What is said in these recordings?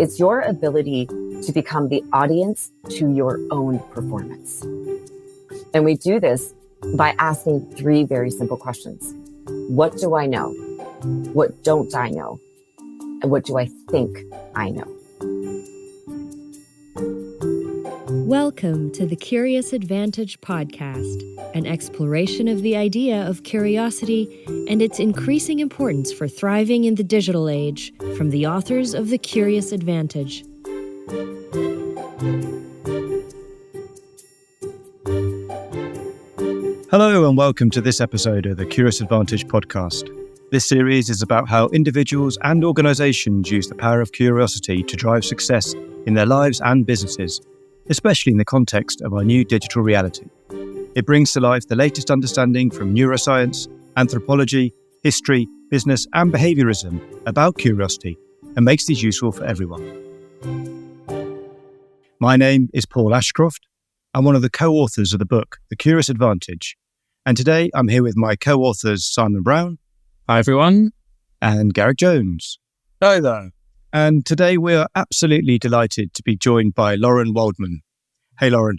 It's your ability to become the audience to your own performance. And we do this by asking 3 very simple questions. What do I know? What don't I know? And what do I think I know? Welcome to the Curious Advantage podcast, an exploration of the idea of curiosity and its increasing importance for thriving in the digital age, from the authors of The Curious Advantage. Hello and welcome to this episode of the Curious Advantage podcast. This series is about how individuals and organizations use the power of curiosity to drive success in their lives and businesses, especially in the context of our new digital reality. It brings to life the latest understanding from neuroscience, anthropology, history, business, and behaviorism about curiosity and makes these useful for everyone. My name is Paul Ashcroft. I'm one of the co-authors of the book, The Curious Advantage. And today I'm here with my co-authors, Simon Brown. Hi, everyone. And Garrick Jones. Hi there. And today we are absolutely delighted to be joined by Lauren Waldman. Hey, Lauren.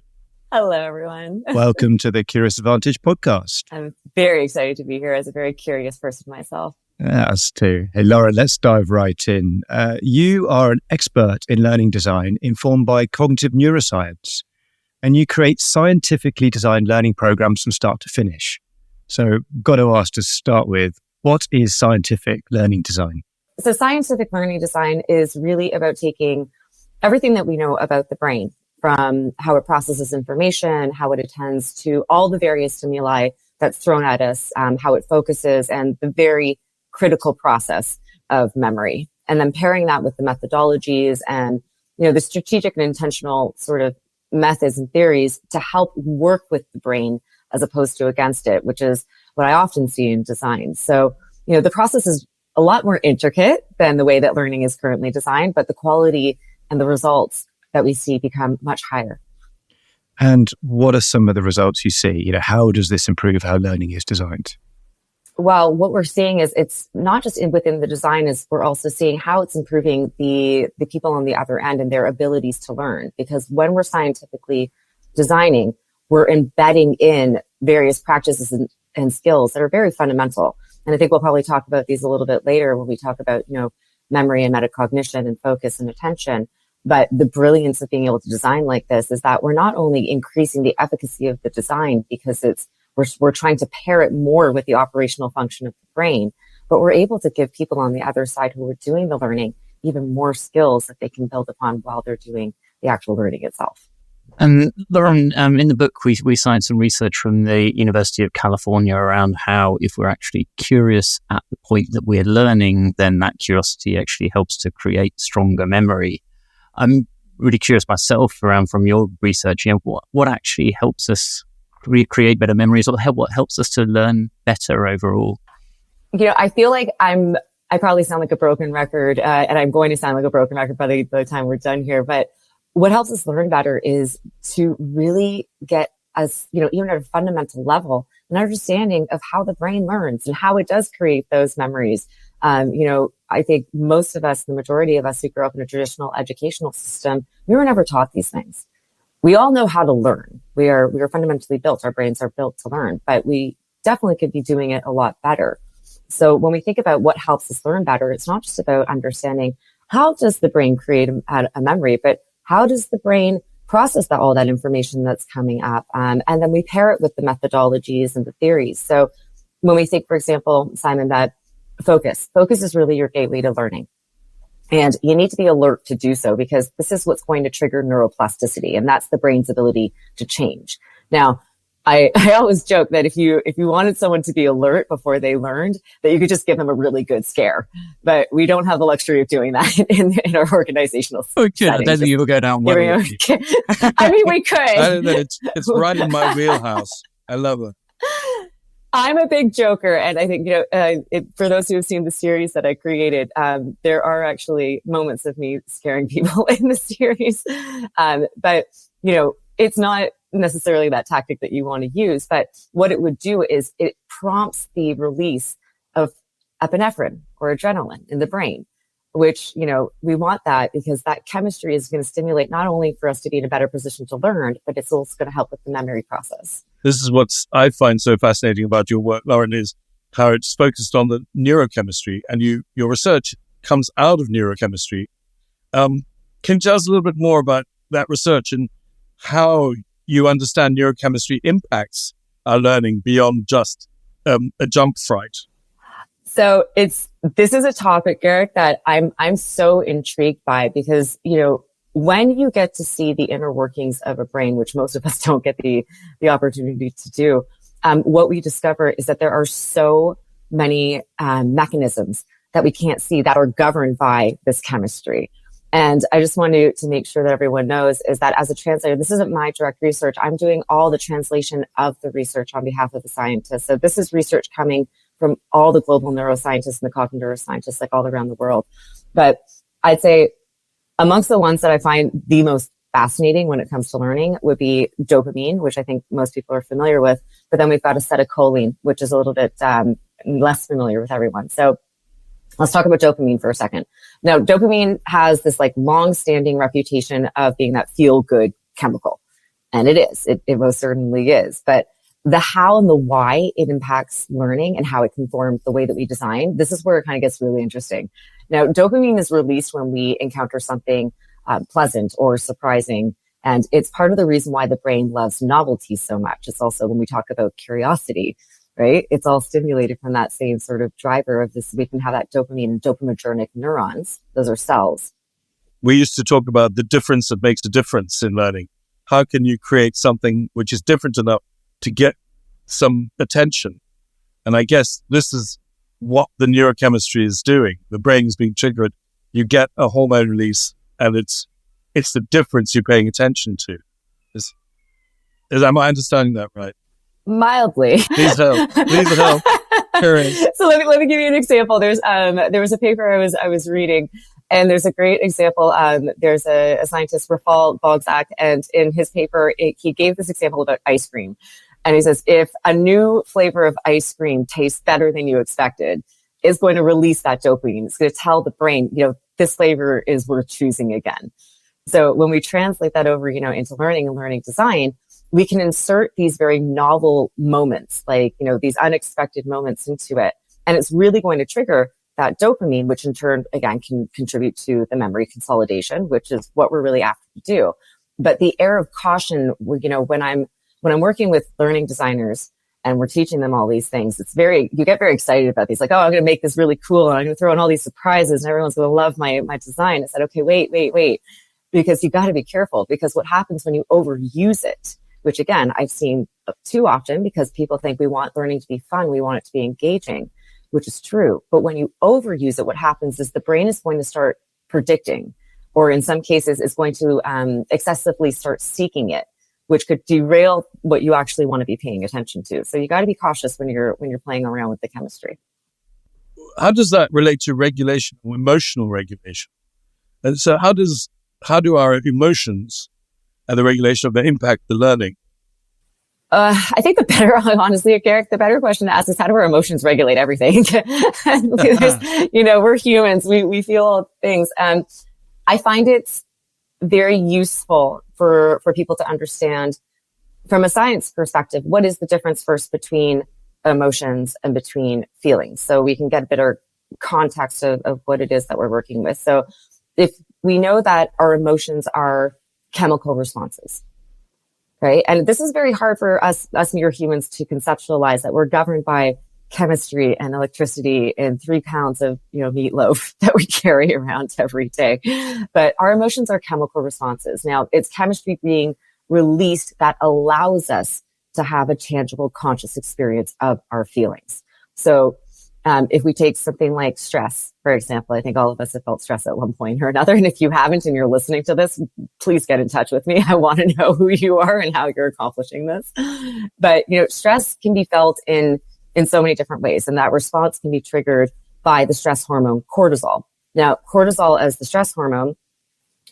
Hello, everyone. Welcome to the Curious Advantage podcast. I'm very excited to be here as a very curious person myself. Yeah, us too. Hey, Lauren, let's dive right in. You are an expert in learning design informed by cognitive neuroscience, and you create scientifically designed learning programs from start to finish. So, got to ask to start with, what is scientific learning design? So scientific learning design is really about taking everything that we know about the brain, from how it processes information, how it attends to all the various stimuli that's thrown at us, how it focuses, and the very critical process of memory. And then pairing that with the methodologies and, the strategic and intentional sort of methods and theories to help work with the brain as opposed to against it, which is what I often see in design. So, the process is a lot more intricate than the way that learning is currently designed, but the quality and the results that we see become much higher. And what are some of the results you see? How does this improve how learning is designed? Well, what we're seeing is it's not just within the design, is we're also seeing how it's improving the people on the other end and their abilities to learn. Because when we're scientifically designing, we're embedding in various practices and skills that are very fundamental. And I think we'll probably talk about these a little bit later when we talk about, memory and metacognition and focus and attention. But the brilliance of being able to design like this is that we're not only increasing the efficacy of the design because we're trying to pair it more with the operational function of the brain, but we're able to give people on the other side who are doing the learning even more skills that they can build upon while they're doing the actual learning itself. And Lauren, in the book, we cite some research from the University of California around how if we're actually curious at the point that we're learning, then that curiosity actually helps to create stronger memory. I'm really curious myself from your research, what actually helps us create better memories, or what helps us to learn better overall? I feel like I probably sound like a broken record, and I'm going to sound like a broken record by the time we're done here, but what helps us learn better is to really get us, even at a fundamental level, an understanding of how the brain learns and how it does create those memories. I think most of us, the majority of us who grew up in a traditional educational system, we were never taught these things. We all know how to learn. We are fundamentally built. Our brains are built to learn, but we definitely could be doing it a lot better. So when we think about what helps us learn better, it's not just about understanding how does the brain create a memory, but how does the brain process all that information that's coming up? And then we pair it with the methodologies and the theories. So when we think, for example, Simon, that focus is really your gateway to learning. And you need to be alert to do so because this is what's going to trigger neuroplasticity. And that's the brain's ability to change. Now, I always joke that if you wanted someone to be alert before they learned, that you could just give them a really good scare. But we don't have the luxury of doing that in our organizational settings. I don't think you will go down well. I mean, we could. I don't know, it's right in my wheelhouse. I love it. I'm a big joker, and I think, for those who have seen the series that I created, there are actually moments of me scaring people in the series. But, it's not necessarily that tactic that you want to use, but what it would do is it prompts the release of epinephrine or adrenaline in the brain. which, we want that because that chemistry is going to stimulate not only for us to be in a better position to learn, but it's also going to help with the memory process. This is what I find so fascinating about your work, Lauren, is how it's focused on the neurochemistry, and your research comes out of neurochemistry. Can you tell us a little bit more about that research and how you understand neurochemistry impacts our learning beyond just a jump fright? So this is a topic, Garrick, that I'm so intrigued by because, when you get to see the inner workings of a brain, which most of us don't get the opportunity to do, what we discover is that there are so many mechanisms that we can't see that are governed by this chemistry. And I just want to make sure that everyone knows is that as a translator, this isn't my direct research. I'm doing all the translation of the research on behalf of the scientists. So this is research coming from all the global neuroscientists and the cognitive neuroscientists, like all around the world. But I'd say amongst the ones that I find the most fascinating when it comes to learning would be dopamine, which I think most people are familiar with. But then we've got acetylcholine, which is a little bit less familiar with everyone. So let's talk about dopamine for a second. Now, dopamine has this long-standing reputation of being that feel-good chemical. And it is. It most certainly is. But the how and the why it impacts learning and how it can form the way that we design, this is where it kind of gets really interesting. Now, dopamine is released when we encounter something pleasant or surprising. And it's part of the reason why the brain loves novelty so much. It's also when we talk about curiosity, right? It's all stimulated from that same sort of driver of this. We can have that dopamine and dopaminergic neurons. Those are cells. We used to talk about the difference that makes a difference in learning. How can you create something which is different enough to get some attention? And I guess this is what the neurochemistry is doing. The brain is being triggered. You get a hormone release, and it's the difference you're paying attention to. Am I understanding that right? Mildly. Please help. Please help. So let me give you an example. There was a paper I was reading, and there's a great example. There's a scientist, Rafal Bogzak, and in his paper, he gave this example about ice cream. And he says, if a new flavor of ice cream tastes better than you expected, it's going to release that dopamine. It's going to tell the brain, this flavor is worth choosing again. So when we translate that over, into learning and learning design, we can insert these very novel moments, these unexpected moments into it. And it's really going to trigger that dopamine, which in turn, again, can contribute to the memory consolidation, which is what we're really after to do. But the air of caution, when I'm working with learning designers and we're teaching them all these things, you get very excited about these, I'm going to make this really cool and I'm going to throw in all these surprises and everyone's going to love my design. I said, okay, wait, because you got to be careful, because what happens when you overuse it, which again, I've seen too often because people think we want learning to be fun. We want it to be engaging, which is true. But when you overuse it, what happens is the brain is going to start predicting, or in some cases is going to excessively start seeking it, which could derail what you actually want to be paying attention to. So you got to be cautious when you're playing around with the chemistry. How does that relate to regulation or emotional regulation? And so how do our emotions and the regulation of them impact the learning? I think honestly, Garrick, the better question to ask is how do our emotions regulate everything? We're humans. We feel all things. I find it's very useful for people to understand from a science perspective, what is the difference first between emotions and between feelings? So we can get a better context of what it is that we're working with. So if we know that our emotions are chemical responses, right? And this is very hard for us mere humans to conceptualize, that we're governed by chemistry and electricity and 3 pounds of, meatloaf that we carry around every day. But our emotions are chemical responses. Now, it's chemistry being released that allows us to have a tangible conscious experience of our feelings. So if we take something like stress, for example, I think all of us have felt stress at one point or another. And if you haven't and you're listening to this, please get in touch with me. I want to know who you are and how you're accomplishing this. But, stress can be felt in so many different ways. And that response can be triggered by the stress hormone cortisol. Now, cortisol as the stress hormone,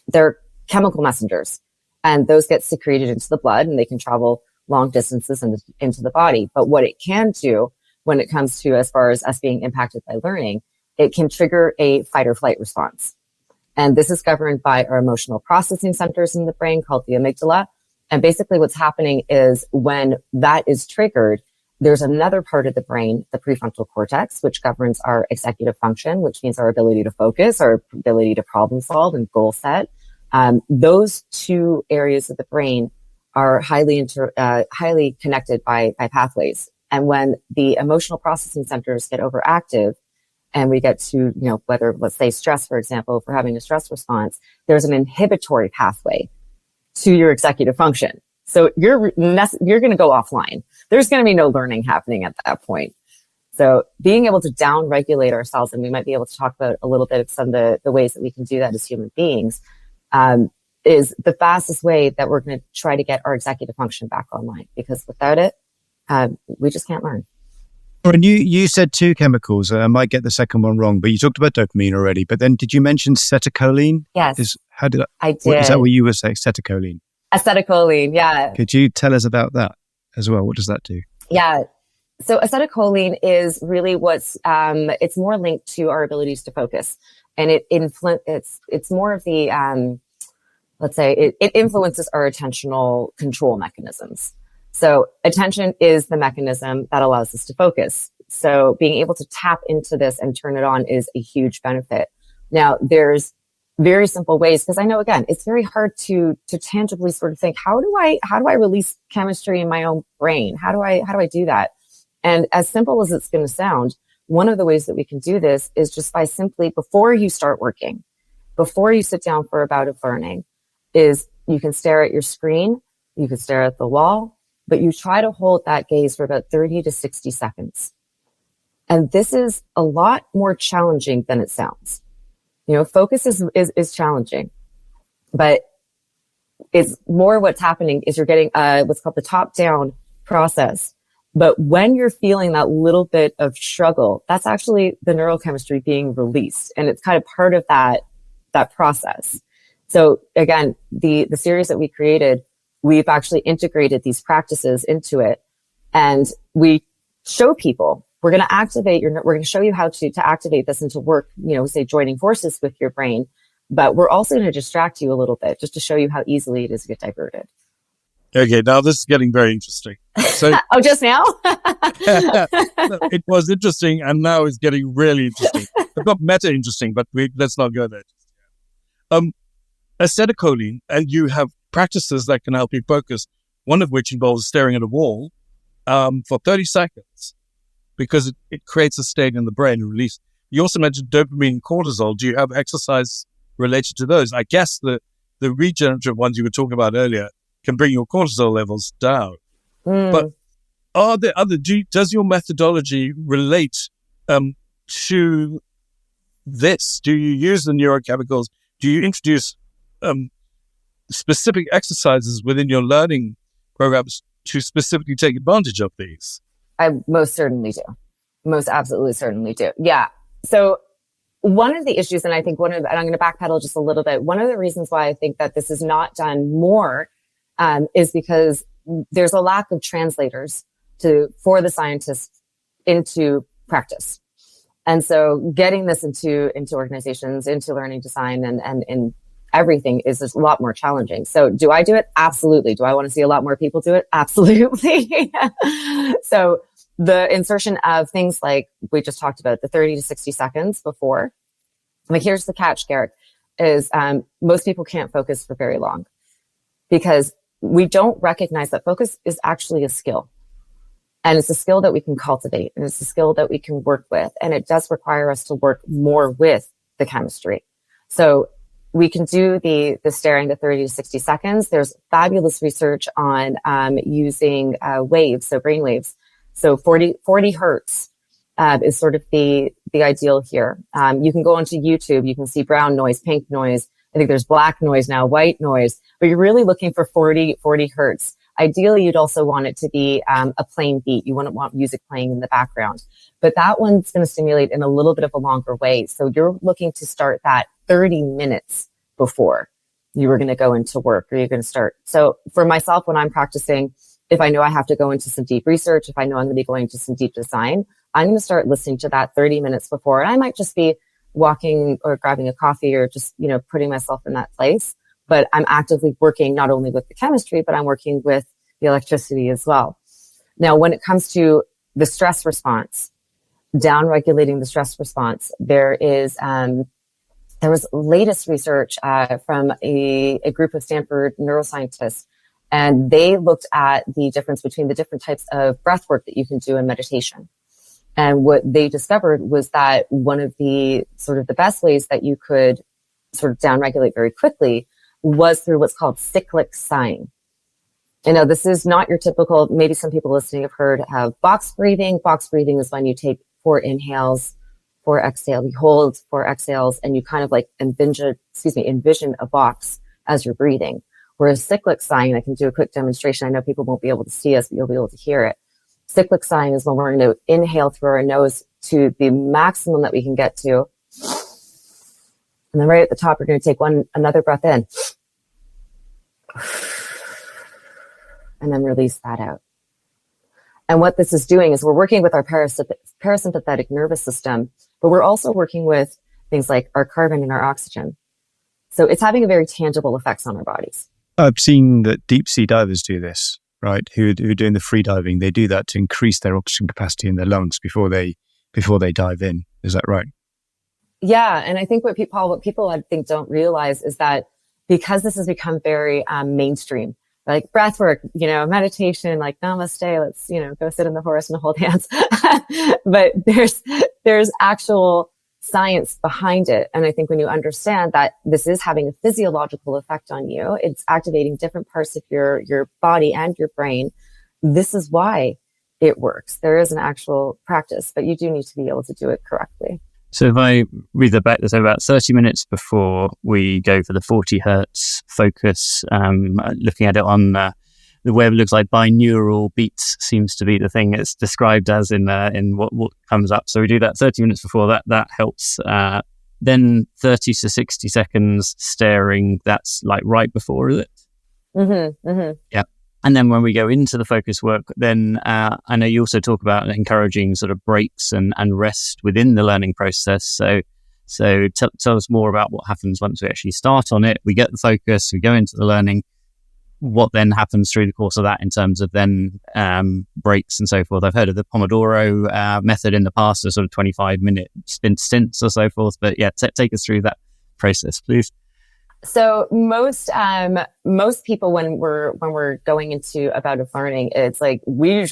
they're chemical messengers, and those get secreted into the blood and they can travel long distances into the body. But what it can do when it comes to as far as us being impacted by learning it can trigger a fight or flight response. And this is governed by our emotional processing centers in the brain called the amygdala. And basically what's happening is when that is triggered, there's another part of the brain, the prefrontal cortex, which governs our executive function, which means our ability to focus, our ability to problem solve and goal set. Those two areas of the brain are highly connected by pathways. And when the emotional processing centers get overactive and we get to, whether, let's say stress, for example, if we're having a stress response, there's an inhibitory pathway to your executive function. So you're going to go offline. There's going to be no learning happening at that point. So being able to down regulate ourselves, and we might be able to talk about a little bit of some of the ways that we can do that as human beings, is the fastest way that we're going to try to get our executive function back online, because without it, we just can't learn. And you said two chemicals. I might get the second one wrong, but you talked about dopamine already. But then did you mention acetylcholine? Yes. I did. Is that what you were saying? Acetylcholine. Acetylcholine, yeah. Could you tell us about that as well? What does that do? Yeah. So acetylcholine is really it's more linked to our abilities to focus. And it's more of the, let's say it influences our attentional control mechanisms. So attention is the mechanism that allows us to focus. So being able to tap into this and turn it on is a huge benefit. Now there's very simple ways, because I know, again, it's very hard to tangibly sort of think, how do I release chemistry in my own brain? How do I do that? And as simple as it's going to sound, one of the ways that we can do this is just by simply, before you start working, before you sit down for a bout of learning, is you can stare at your screen, you can stare at the wall, but you try to hold that gaze for about 30 to 60 seconds. And this is a lot more challenging than it sounds. Focus is challenging, but it's more what's happening is you're getting what's called the top-down process. But when you're feeling that little bit of struggle, that's actually the neurochemistry being released. And it's kind of part of that process. So again, the series that we created, we've actually integrated these practices into it. And we show people, we're going to show you how to activate this and to work, say joining forces with your brain. But we're also going to distract you a little bit just to show you how easily it is to get diverted. Okay, now this is getting very interesting. So, oh, just now? It was interesting, and now it's getting really interesting. It's not meta interesting, but let's not go there. Acetylcholine, and you have practices that can help you focus, one of which involves staring at a wall for 30 seconds, because it creates a state in the brain and release. You also mentioned dopamine and cortisol. Do you have exercise related to those? I guess the regenerative ones you were talking about earlier can bring your cortisol levels down. But are there other, does your methodology relate to this? Do you use the neurochemicals? Do you introduce specific exercises within your learning programs to specifically take advantage of these? I most certainly do. Most absolutely certainly do. Yeah. So one of the issues, and I think and I'm going to backpedal just a little bit. One of the reasons why I think that this is not done more is because there's a lack of translators for the scientists into practice. And so getting this into organizations, into learning design and in everything is a lot more challenging. So do I do it? Absolutely. Do I want to see a lot more people do it? Absolutely. So the insertion of things like we just talked about, the 30 to 60 seconds before, like here's the catch, Garrick, is most people can't focus for very long because we don't recognize that focus is actually a skill. And it's a skill that we can cultivate, and it's a skill that we can work with. And it does require us to work more with the chemistry. So we can do the staring the 30 to 60 seconds. There's fabulous research on using waves, so brain waves. So 40 hertz is sort of the ideal here. You can go onto YouTube. You can see brown noise, pink noise. I think there's black noise now, white noise, but you're really looking for 40 hertz. Ideally, you'd also want it to be a plain beat. You wouldn't want music playing in the background, but that one's going to stimulate in a little bit of a longer way. So you're looking to start that 30 minutes before you were going to go into work or you're going to start. So for myself, when I'm practicing, if I know I have to go into some deep research, if I know I'm going to be going to some deep design, I'm going to start listening to that 30 minutes before. And I might just be walking or grabbing a coffee or just, putting myself in that place. But I'm actively working not only with the chemistry, but I'm working with the electricity as well. Now, when it comes to the stress response, down regulating the stress response, there was latest research from a group of Stanford neuroscientists, and they looked at the difference between the different types of breath work that you can do in meditation. And what they discovered was that one of the sort of the best ways that you could sort of downregulate very quickly was through what's called cyclic sighing. This is not your typical, maybe some people listening have heard of box breathing. Box breathing is when you take 4 inhales, 4 exhales, you hold 4 exhales, and you kind of like envision a box as you're breathing. Whereas cyclic sighing, I can do a quick demonstration. I know people won't be able to see us, but you'll be able to hear it. Cyclic sighing is when we're going to inhale through our nose to the maximum that we can get to. And then right at the top, we're going to take another breath in. And then release that out. And what this is doing is we're working with our parasympathetic nervous system, but we're also working with things like our carbon and our oxygen. So it's having a very tangible effects on our bodies. I've seen that deep sea divers do this, right? Who are doing the free diving. They do that to increase their oxygen capacity in their lungs before they dive in. Is that right? Yeah. And I think what people I think don't realize is that because this has become very mainstream, like breath work, meditation, like namaste, let's, go sit in the forest and hold hands. But there's actual science behind it. And I think when you understand that this is having a physiological effect on you, it's activating different parts of your body and your brain. This is why it works. There is an actual practice, but you do need to be able to do it correctly. So if I read the back, there's about 30 minutes before we go for the 40 hertz focus, looking at it on the web, looks like binaural beats seems to be the thing it's described as in what comes up. So we do that 30 minutes before that helps. Then 30 to 60 seconds staring, that's like right before, is it? Mm-hmm, mm-hmm. Yeah. And then when we go into the focus work, then I know you also talk about encouraging sort of breaks and rest within the learning process. So tell us more about what happens once we actually start on it. We get the focus, we go into the learning. What then happens through the course of that in terms of then breaks and so forth? I've heard of the Pomodoro method in the past, a sort of 25-minute stints or so forth. But yeah, take us through that process, please. So most people, when we're going into a bout of learning, it's like we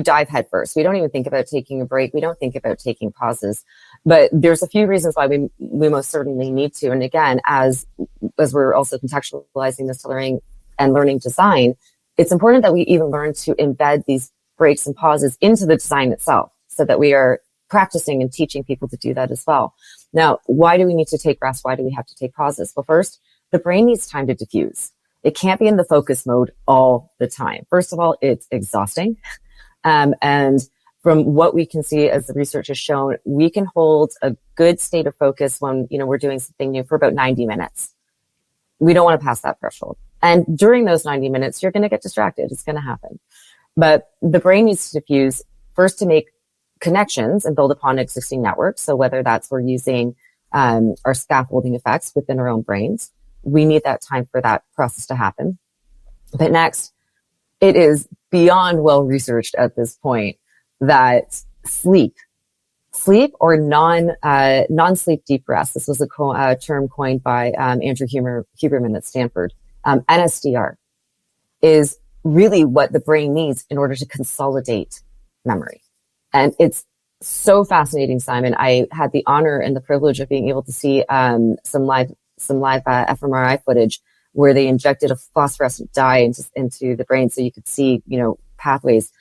dive head first. We don't even think about taking a break. We don't think about taking pauses, but there's a few reasons why we most certainly need to. And again, as we're also contextualizing this to learning design, it's important that we even learn to embed these breaks and pauses into the design itself so that we are practicing and teaching people to do that as well. Now, why do we need to take rest? Why do we have to take pauses? Well, first, the brain needs time to diffuse. It can't be in the focus mode all the time. First of all, it's exhausting. And from what we can see, as the research has shown, we can hold a good state of focus when, we're doing something new for about 90 minutes. We don't want to pass that threshold. And during those 90 minutes, you're going to get distracted. It's going to happen. But the brain needs to diffuse first to make connections and build upon existing networks. So whether that's we're using our scaffolding effects within our own brains, we need that time for that process to happen. But next, it is beyond well researched at this point that sleep or non-sleep deep rest. This was a term coined by Andrew Huberman at Stanford. NSDR is really what the brain needs in order to consolidate memory. And it's so fascinating, Simon. I had the honor and the privilege of being able to see some live fMRI footage where they injected a phosphorescent dye into the brain so you could see, pathways.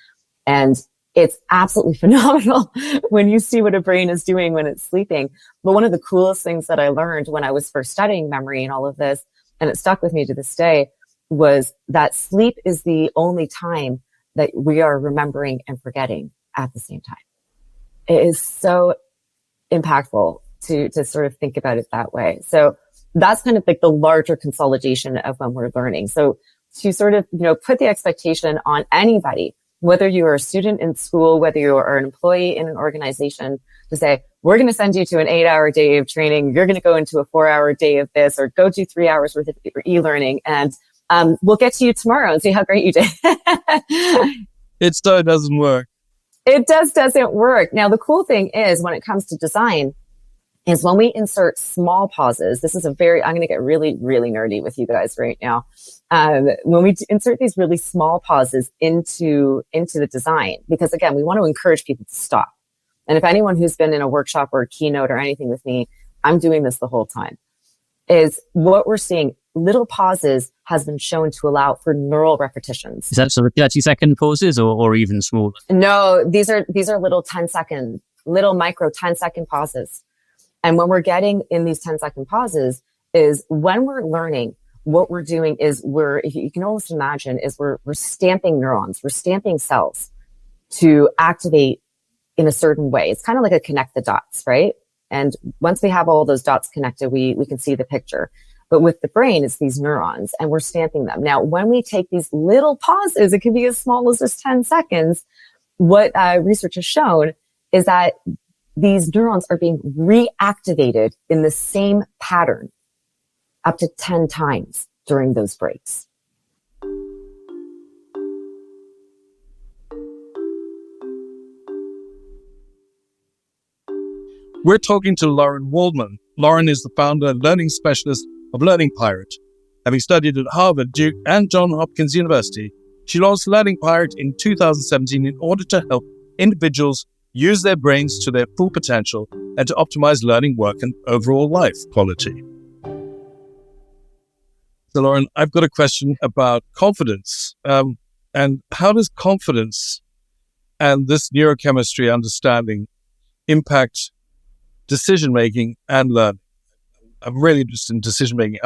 And it's absolutely phenomenal when you see what a brain is doing when it's sleeping. But one of the coolest things that I learned when I was first studying memory and all of this, and it stuck with me to this day, was that sleep is the only time that we are remembering and forgetting at the same time. It is so impactful to sort of think about it that way. So that's kind of like the larger consolidation of when we're learning. So to sort of, put the expectation on anybody whether you are a student in school, whether you are an employee in an organization, to say, we're going to send you to an 8-hour day of training. You're going to go into a 4-hour day of this, or go do 3 hours worth of e-learning. And we'll get to you tomorrow and see how great you did. It still doesn't work. It doesn't work. Now, the cool thing is when it comes to design is when we insert small pauses. This is I'm going to get really, really nerdy with you guys right now. When we insert these really small pauses into the design, because again, we want to encourage people to stop. And if anyone who's been in a workshop or a keynote or anything with me, I'm doing this the whole time, is what we're seeing. Little pauses has been shown to allow for neural repetitions. Is that sort of 30-second pauses or even smaller? No, these are little 10-second, little micro 10-second pauses. And when we're getting in these 10-second pauses is when we're learning, what we're doing is if you can almost imagine, is we're stamping neurons, we're stamping cells to activate in a certain way. It's kind of like a connect the dots, right? And once we have all those dots connected, we can see the picture. But with the brain, it's these neurons and we're stamping them. Now, when we take these little pauses, it can be as small as just 10 seconds. What research has shown is that these neurons are being reactivated in the same pattern up to 10 times during those breaks. We're talking to Lauren Waldman. Lauren is the founder and learning specialist of Learning Pirate. Having studied at Harvard, Duke, and Johns Hopkins University, she launched Learning Pirate in 2017 in order to help individuals use their brains to their full potential and to optimize learning, work, and overall life quality. So, Lauren, I've got a question about confidence. And how does confidence and this neurochemistry understanding impact decision-making and learning? I'm really interested in decision-making,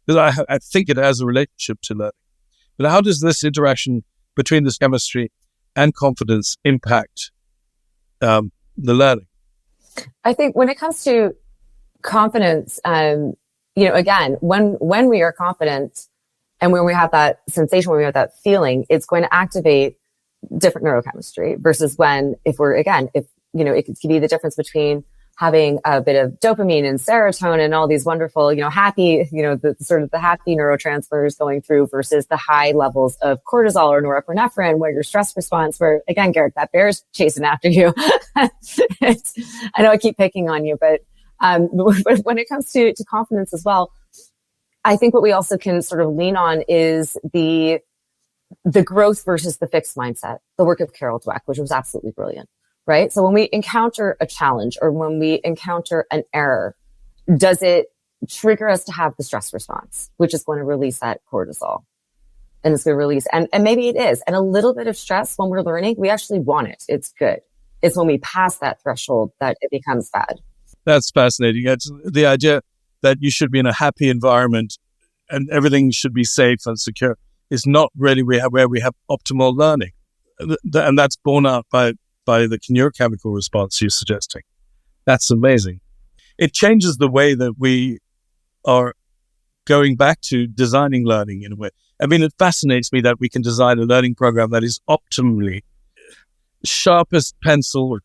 because I think it has a relationship to learning. But how does this interaction between this chemistry and confidence impact the learning? I think when it comes to confidence, again, when we are confident and when we have that sensation, when we have that feeling, it's going to activate different neurochemistry versus it could be the difference between having a bit of dopamine and serotonin and all these wonderful, happy, the sort of the happy neurotransmitters going through versus the high levels of cortisol or norepinephrine, where your stress response, where again, Garrick, that bear's chasing after you. I know I keep picking on you, but when it comes to confidence as well, I think what we also can sort of lean on is the growth versus the fixed mindset, the work of Carol Dweck, which was absolutely brilliant. Right? So when we encounter a challenge or when we encounter an error, does it trigger us to have the stress response, which is going to release that cortisol? And it's going to release, and maybe it is. And a little bit of stress when we're learning, we actually want it. It's good. It's when we pass that threshold that it becomes bad. That's fascinating. It's the idea that you should be in a happy environment and everything should be safe and secure is not really where we have optimal learning. And that's borne out by the neurochemical response you're suggesting. That's amazing. It changes the way that we are going back to designing learning in a way. I mean, it fascinates me that we can design a learning program that is optimally sharpest pencil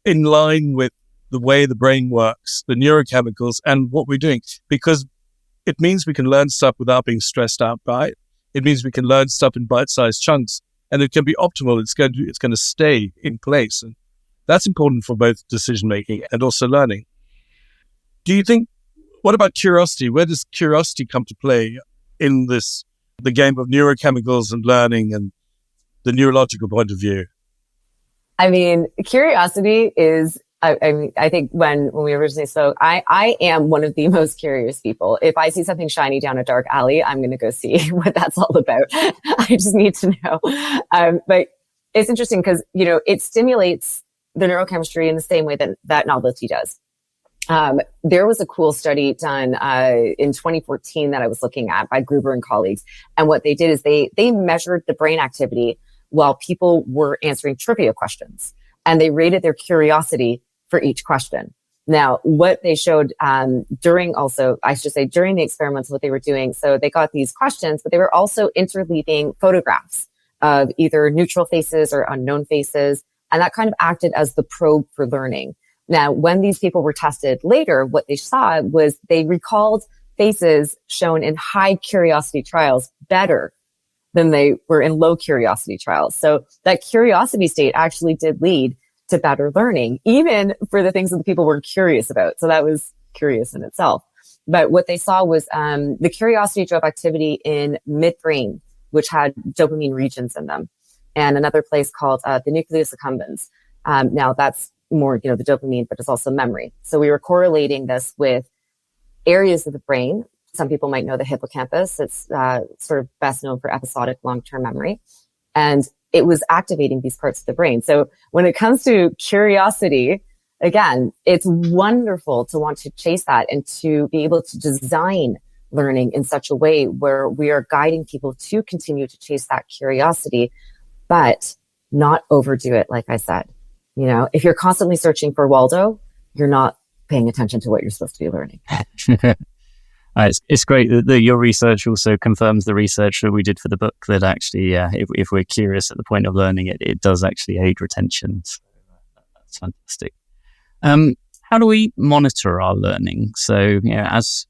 in line with the way the brain works, the neurochemicals, and what we're doing, because it means we can learn stuff without being stressed out by it. It means we can learn stuff in bite-sized chunks. And it can be optimal. It's going to stay in place. And that's important for both decision-making and also learning. Do you think, what about curiosity? Where does curiosity come to play in the game of neurochemicals and learning and the neurological point of view? I mean, curiosity is, I think when we originally spoke, I am one of the most curious people. If I see something shiny down a dark alley, I'm going to go see what that's all about. I just need to know. But it's interesting because, it stimulates the neurochemistry in the same way that novelty does. There was a cool study done in 2014 that I was looking at by Gruber and colleagues. And what they did is they measured the brain activity while people were answering trivia questions. And they rated their curiosity for each question. Now, what they showed during the experiments, what they were doing, so they got these questions, but they were also interleaving photographs of either neutral faces or unknown faces. And that kind of acted as the probe for learning. Now, when these people were tested later, what they saw was they recalled faces shown in high curiosity trials better than they were in low curiosity trials. So that curiosity state actually did lead to better learning, even for the things that the people weren't curious about. So that was curious in itself. But what they saw was the curiosity drove activity in midbrain, which had dopamine regions in them, and another place called the nucleus accumbens. Now that's more, the dopamine, but it's also memory. So we were correlating this with areas of the brain. Some people might know the hippocampus. It's sort of best known for episodic long-term memory. And it was activating these parts of the brain. So when it comes to curiosity, again, it's wonderful to want to chase that and to be able to design learning in such a way where we are guiding people to continue to chase that curiosity, but not overdo it. Like I said, if you're constantly searching for Waldo, you're not paying attention to what you're supposed to be learning. It's great that your research also confirms the research that we did for the book, that actually, if we're curious at the point of learning, it does actually aid retention. So that's fantastic. How do we monitor our learning? So, as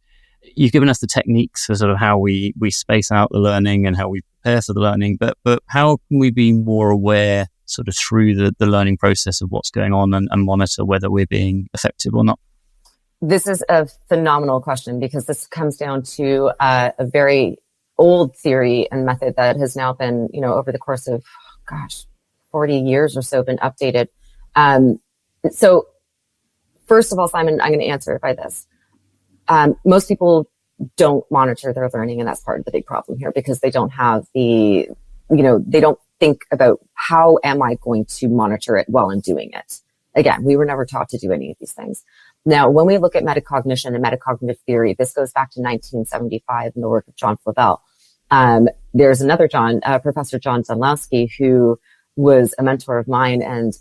you've given us the techniques for sort of how we space out the learning and how we prepare for the learning, but how can we be more aware sort of through the learning process of what's going on and monitor whether we're being effective or not? This is a phenomenal question, because this comes down to a very old theory and method that has now been, over the course of, 40 years or so, been updated. So first of all, Simon, I'm going to answer it by this. Most people don't monitor their learning, and that's part of the big problem here, because they don't have they don't think about, how am I going to monitor it while I'm doing it? Again, we were never taught to do any of these things. Now, when we look at metacognition and metacognitive theory, this goes back to 1975 in the work of John Flavel. There's another Professor John Dunlowski, who was a mentor of mine, and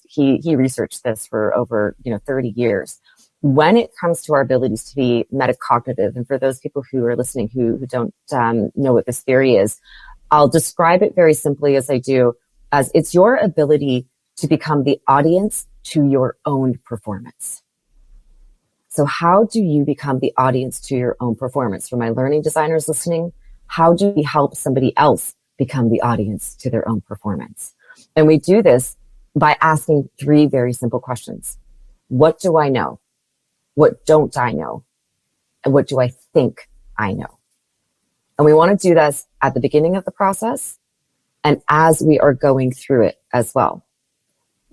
he researched this for over 30 years. When it comes to our abilities to be metacognitive, and for those people who are listening who don't know what this theory is, I'll describe it very simply as I do, as it's your ability to become the audience to your own performance. So how do you become the audience to your own performance? For my learning designers listening, how do we help somebody else become the audience to their own performance? And we do this by asking 3 very simple questions. What do I know? What don't I know? And what do I think I know? And we want to do this at the beginning of the process and as we are going through it as well.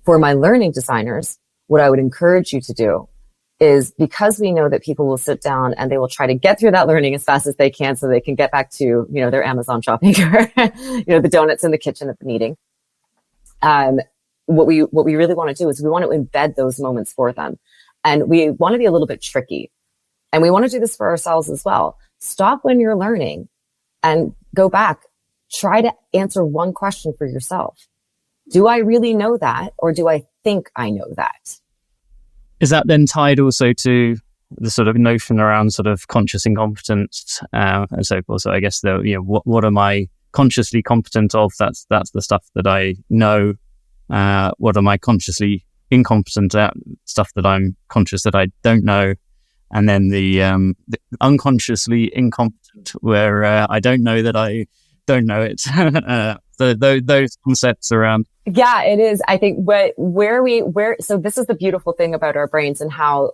For my learning designers, what I would encourage you to do is, because we know that people will sit down and they will try to get through that learning as fast as they can so they can get back to, their Amazon shopping or, the donuts in the kitchen at the meeting. What we really want to do is we want to embed those moments for them. And we want to be a little bit tricky. And we want to do this for ourselves as well. Stop when you're learning and go back. Try to answer one question for yourself. Do I really know that, or do I think I know that? Is that then tied also to the sort of notion around sort of conscious incompetence and so forth? So I guess what am I consciously competent of? That's the stuff that I know. What am I consciously incompetent at? Stuff that I'm conscious that I don't know. And then the unconsciously incompetent, where I don't know that I don't know it. Those concepts around. Yeah, it is. I think so this is the beautiful thing about our brains and how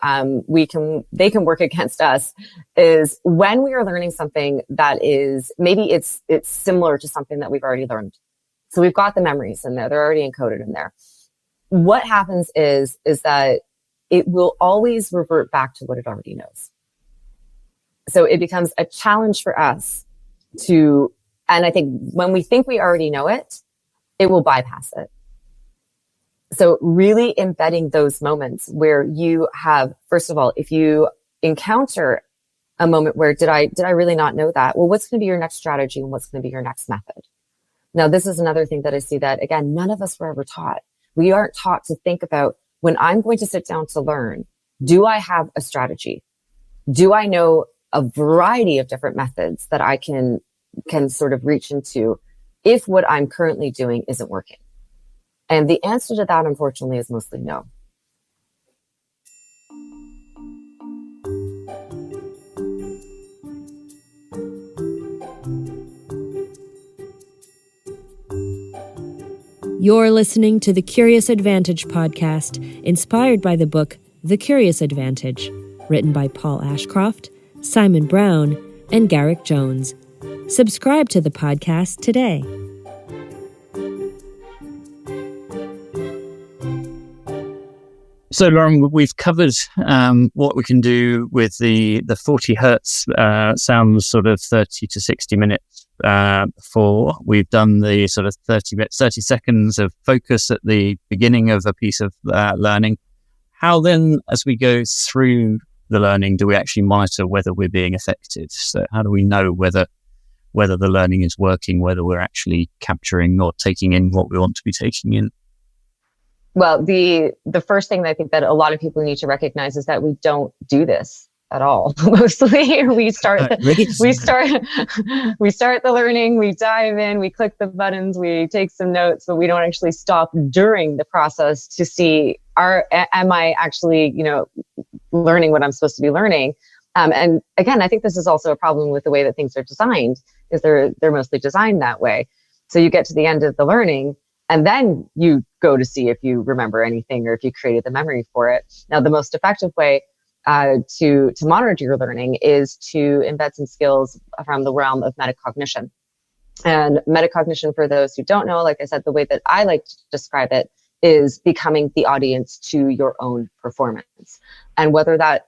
they can work against us, is when we are learning something that is, maybe it's similar to something that we've already learned. So we've got the memories in there. They're already encoded in there. What happens is that it will always revert back to what it already knows. So it becomes a challenge for us and I think when we think we already know it, it will bypass it. So really embedding those moments where you have, first of all, if you encounter a moment where did I really not know that? Well, what's going to be your next strategy and what's going to be your next method? Now, this is another thing that I see that, again, none of us were ever taught. We aren't taught to think about, when I'm going to sit down to learn, do I have a strategy? Do I know a variety of different methods that I can sort of reach into if what I'm currently doing isn't working? And the answer to that, unfortunately, is mostly no. You're listening to the Curious Advantage podcast, inspired by the book The Curious Advantage, written by Paul Ashcroft, Simon Brown, and Garrick Jones. Subscribe to the podcast today. So, Lauren, we've covered what we can do with the 40 hertz sounds sort of 30 to 60 minutes before. We've done the sort of 30 seconds of focus at the beginning of a piece of learning. How then, as we go through the learning, do we actually monitor whether we're being effective? So how do we know whether the learning is working, whether we're actually capturing or taking in what we want to be taking in? Well, the first thing that I think that a lot of people need to recognize is that we don't do this at all. Mostly, we start the learning, we dive in, we click the buttons, we take some notes, but we don't actually stop during the process to see am I actually, learning what I'm supposed to be learning. And again, I think this is also a problem with the way that things are designed, is they're mostly designed that way. So you get to the end of the learning, and then you go to see if you remember anything or if you created the memory for it. Now, the most effective way to monitor your learning is to embed some skills from the realm of metacognition. And metacognition, for those who don't know, like I said, the way that I like to describe it is becoming the audience to your own performance. And whether that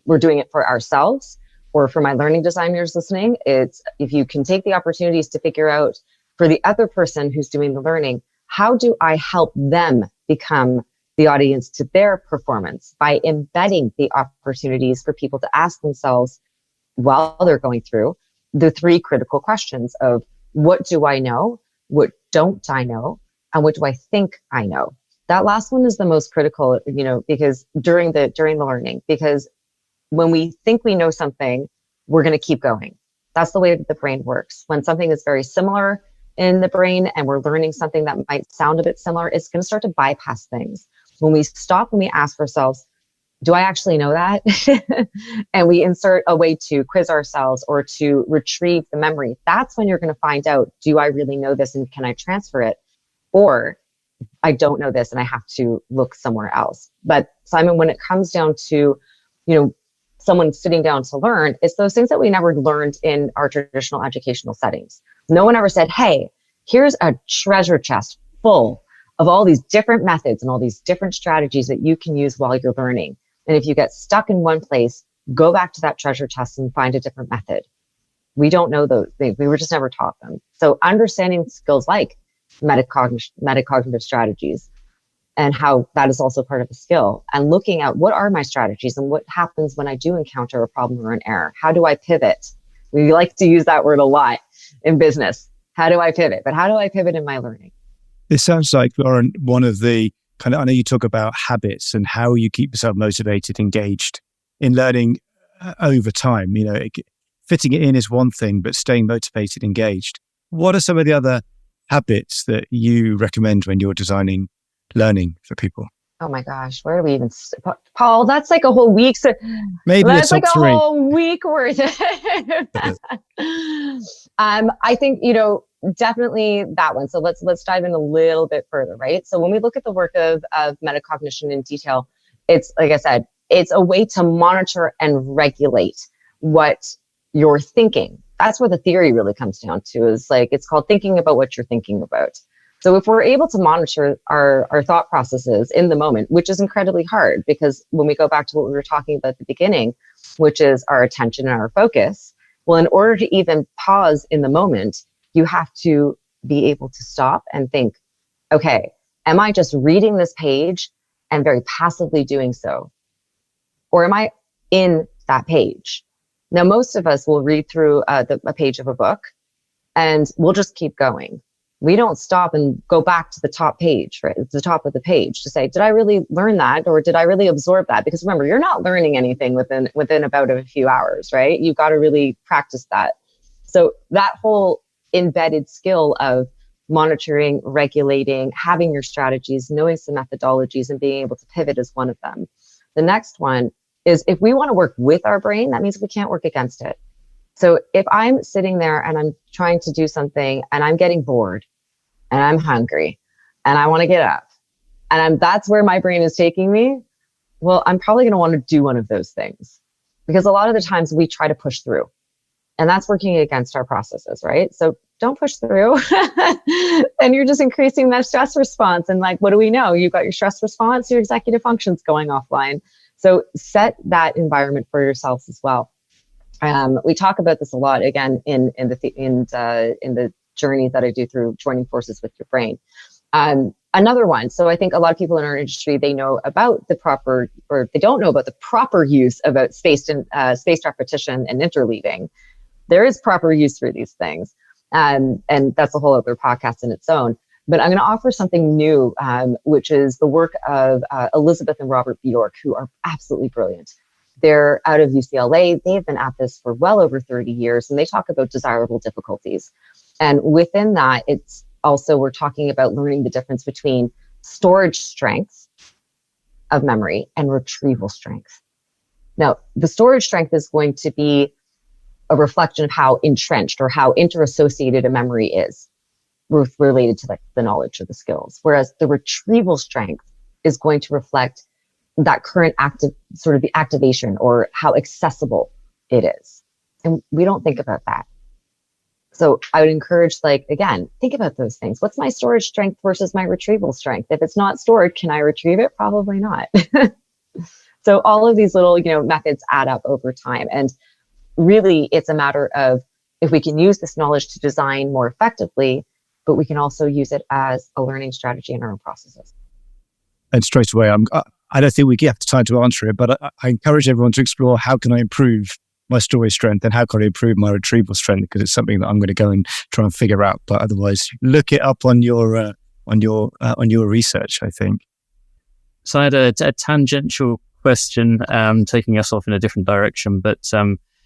we're doing it for ourselves or for my learning designers listening, it's if you can take the opportunities to figure out for the other person who's doing the learning, how do I help them become the audience to their performance by embedding the opportunities for people to ask themselves while they're going through the three critical questions of what do I know, what don't I know, and what do I think I know? That last one is the most critical, because during the learning, because when we think we know something, we're going to keep going. That's the way that the brain works. When something is very similar in the brain and we're learning something that might sound a bit similar, it's going to start to bypass things. When we stop and we ask ourselves, do I actually know that? And we insert a way to quiz ourselves or to retrieve the memory. That's when you're going to find out, do I really know this and can I transfer it? Or I don't know this and I have to look somewhere else. But Simon, when it comes down to, someone sitting down to learn, it's those things that we never learned in our traditional educational settings. No one ever said, hey, here's a treasure chest full of all these different methods and all these different strategies that you can use while you're learning. And if you get stuck in one place, go back to that treasure chest and find a different method. We don't know those things. We were just never taught them. So understanding skills like metacognitive strategies and how that is also part of a skill, and looking at what are my strategies and what happens when I do encounter a problem or an error. How do I pivot? We like to use that word a lot in business. How do I pivot? But how do I pivot in my learning? It sounds like, Lauren, one of the I know you talk about habits and how you keep yourself motivated, engaged in learning over time. Fitting it in is one thing, but staying motivated, engaged. What are some of the other habits that you recommend when you're designing learning for people? Oh my gosh, where do we even Paul, that's like a whole week. Maybe that's like a three. whole week worth. I think, definitely that one. So let's dive in a little bit further, right? So when we look at the work of metacognition in detail, it's like I said, it's a way to monitor and regulate what you're thinking. That's where the theory really comes down to, is like, it's called thinking about what you're thinking about. So if we're able to monitor our thought processes in the moment, which is incredibly hard, because when we go back to what we were talking about at the beginning, which is our attention and our focus, well, in order to even pause in the moment, you have to be able to stop and think, okay, am I just reading this page and very passively doing so? Or am I in that page? Now, most of us will read through a page of a book and we'll just keep going. We don't stop and go back to the top page, right? It's the top of the page to say, did I really learn that? Or did I really absorb that? Because remember, you're not learning anything within about a few hours, right? You've got to really practice that. So that whole embedded skill of monitoring, regulating, having your strategies, knowing some methodologies, and being able to pivot is one of them. The next one is if we want to work with our brain, that means we can't work against it. So if I'm sitting there and I'm trying to do something and I'm getting bored and I'm hungry and I want to get up and that's where my brain is taking me, well, I'm probably going to want to do one of those things, because a lot of the times we try to push through, and that's working against our processes, right? So don't push through. And you're just increasing that stress response. And like, what do we know? You've got your stress response, your executive function's going offline. So set that environment for yourselves as well. We talk about this a lot, again, in the journey that I do through joining forces with your brain. Another one. So I think a lot of people in our industry, they know about the proper, or they don't know about the proper use about spaced repetition and interleaving. There is proper use for these things. And that's a whole other podcast in its own. But I'm going to offer something new, which is the work of Elizabeth and Robert Bjork, who are absolutely brilliant. They're out of UCLA. They've been at this for well over 30 years, and they talk about desirable difficulties. And within that, it's also, we're talking about learning the difference between storage strength of memory and retrieval strength. Now, the storage strength is going to be a reflection of how entrenched or how interassociated a memory is related to the knowledge or the skills. Whereas the retrieval strength is going to reflect that current sort of the activation or how accessible it is. And we don't think about that. So I would encourage, again, think about those things. What's my storage strength versus my retrieval strength? If it's not stored, can I retrieve it? Probably not. So all of these little, methods add up over time. And really, it's a matter of if we can use this knowledge to design more effectively, but we can also use it as a learning strategy in our own processes. And straight away, I don't think we have time to answer it, but I encourage everyone to explore how can I improve my storage strength and how can I improve my retrieval strength, because it's something that I'm going to go and try and figure out. But otherwise, look it up on your research, I think. So I had a tangential question, taking us off in a different direction, but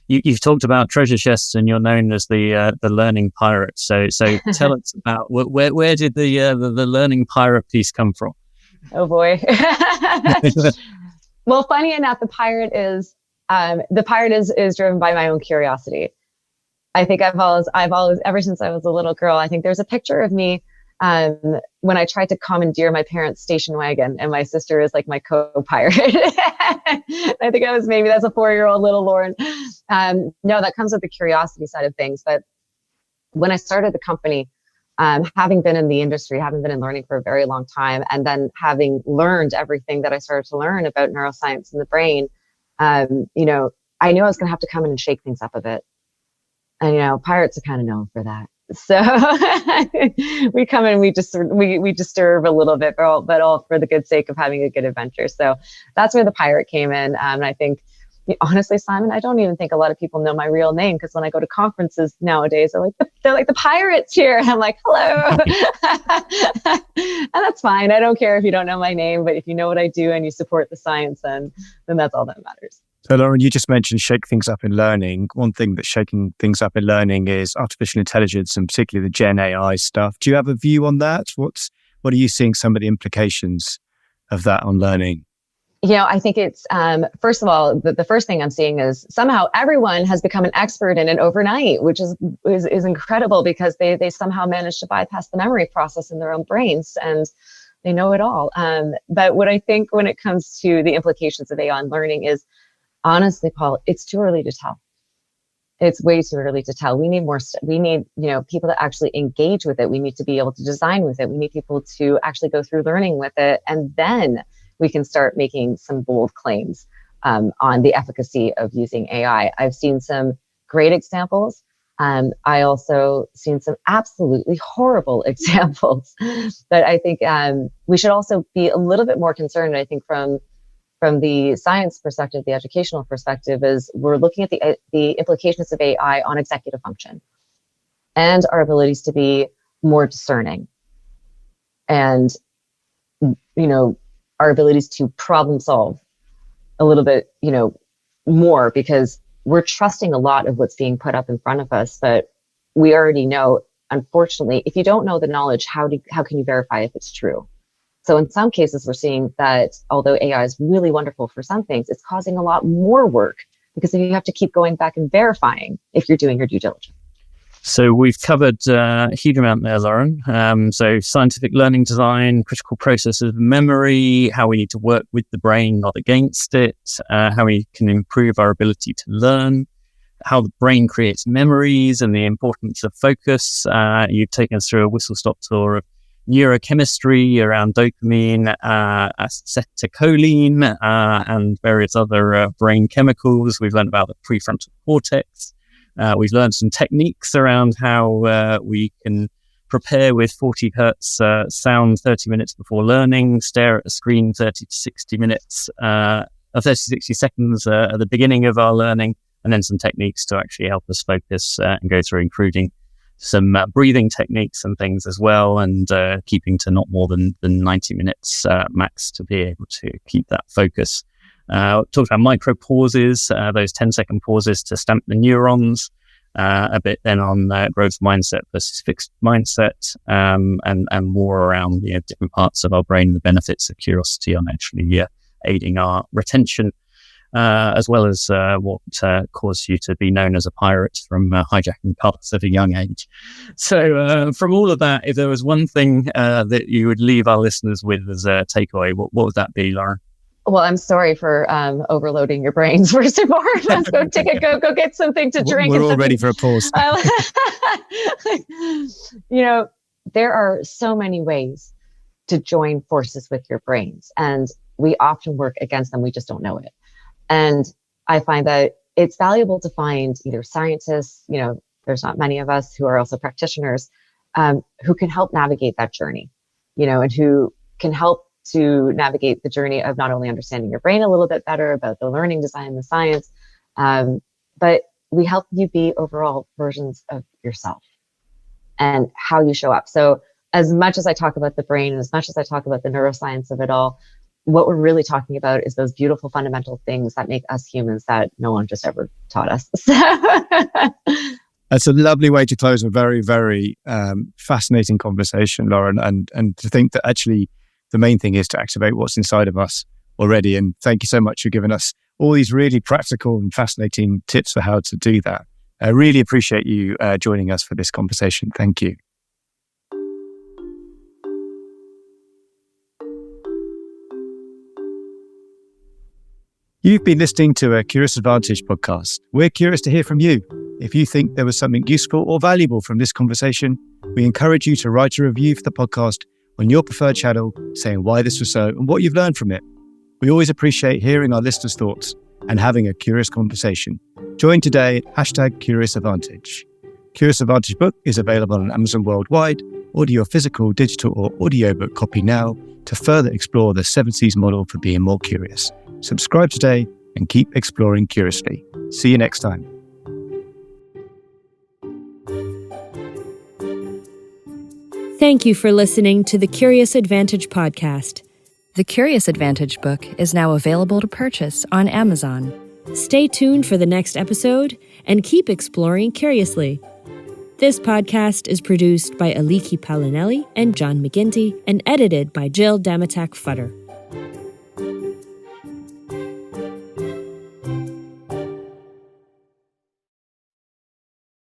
you've talked about treasure chests, and you're known as the learning pirate. So tell us about where did the learning pirate piece come from? Oh boy. Well, funny enough, the pirate is driven by my own curiosity. I think I've always, ever since I was a little girl, I think there's a picture of me when I tried to commandeer my parents' station wagon, and my sister is like my co-pirate. I think that's a 4-year-old little Lauren. No, that comes with the curiosity side of things. But when I started the company, having been in the industry, having been in learning for a very long time, and then having learned everything that I started to learn about neuroscience and the brain, I knew I was going to have to come in and shake things up a bit. And, pirates are kind of known for that. So we come in, we disturb a little bit, but all for the good sake of having a good adventure. So that's where the pirate came in. And I think, honestly, Simon, I don't even think a lot of people know my real name, because when I go to conferences nowadays, they're like the pirates here. And I'm like, hello. And that's fine. I don't care if you don't know my name, but if you know what I do and you support the science, then that's all that matters. So Lauren, you just mentioned shake things up in learning. One thing that's shaking things up in learning is artificial intelligence, and particularly the Gen AI stuff. Do you have a view on that? What are you seeing some of the implications of that on learning? I think it's, first of all, the first thing I'm seeing is somehow everyone has become an expert in it overnight, which is incredible, because they somehow managed to bypass the memory process in their own brains, and they know it all. But what I think when it comes to the implications of AI on learning is, honestly, Paul, it's too early to tell. It's way too early to tell. We need more. We need, people to actually engage with it. We need to be able to design with it. We need people to actually go through learning with it, and then we can start making some bold claims on the efficacy of using AI. I've seen some great examples. I also seen some absolutely horrible examples. But I think we should also be a little bit more concerned, I think, from the science perspective, the educational perspective, is we're looking at the implications of AI on executive function and our abilities to be more discerning, and, our abilities to problem solve a little bit, more, because we're trusting a lot of what's being put up in front of us, but we already know unfortunately, if you don't know the knowledge, how can you verify if it's true? So in some cases, we're seeing that although AI is really wonderful for some things, it's causing a lot more work because you have to keep going back and verifying if you're doing your due diligence. So we've covered a huge amount there, Lauren. So scientific learning design, critical processes of memory, how we need to work with the brain, not against it, how we can improve our ability to learn, how the brain creates memories and the importance of focus. You've taken us through a whistle-stop tour of neurochemistry around dopamine, acetylcholine, and various other brain chemicals. We've learned about the prefrontal cortex. We've learned some techniques around how we can prepare with 40 hertz sound 30 minutes before learning, stare at a screen 30 to 60 minutes, 30 to 60 seconds at the beginning of our learning, and then some techniques to actually help us focus and go through, including some breathing techniques and things as well, and keeping to not more than 90 minutes max to be able to keep that focus. Talked about micro pauses, those 10-second pauses to stamp the neurons, a bit then on growth mindset versus fixed mindset, and more around different parts of our brain, the benefits of curiosity on actually aiding our retention, as well as what caused you to be known as a pirate from hijacking cars at a young age. So from all of that, if there was one thing that you would leave our listeners with as a takeaway, what would that be, Lauren? Well, I'm sorry for overloading your brains. First of all, let's go go get something to drink. We're all ready for a pause. There are so many ways to join forces with your brains, and we often work against them. We just don't know it. And I find that it's valuable to find either scientists, there's not many of us who are also practitioners, who can help navigate that journey, and who can help to navigate the journey of not only understanding your brain a little bit better about the learning design, the science, but we help you be overall versions of yourself and how you show up. So as much as I talk about the brain and as much as I talk about the neuroscience of it all, what we're really talking about is those beautiful fundamental things that make us humans that no one just ever taught us. That's a lovely way to close a very, very fascinating conversation, Lauren, and to think that actually the main thing is to activate what's inside of us already. And thank you so much for giving us all these really practical and fascinating tips for how to do that. I really appreciate you joining us for this conversation. Thank you. You've been listening to a Curious Advantage podcast. We're curious to hear from you. If you think there was something useful or valuable from this conversation, we encourage you to write a review for the podcast on your preferred channel, saying why this was so and what you've learned from it. We always appreciate hearing our listeners' thoughts and having a curious conversation. Join today at #CuriousAdvantage. Curious Advantage book is available on Amazon worldwide. Order your physical, digital, or audiobook copy now to further explore the 7 C's model for being more curious. Subscribe today and keep exploring curiously. See you next time. Thank you for listening to the Curious Advantage podcast. The Curious Advantage book is now available to purchase on Amazon. Stay tuned for the next episode and keep exploring curiously. This podcast is produced by Aliki Palinelli and John McGinty and edited by Jill Damatak-Futter.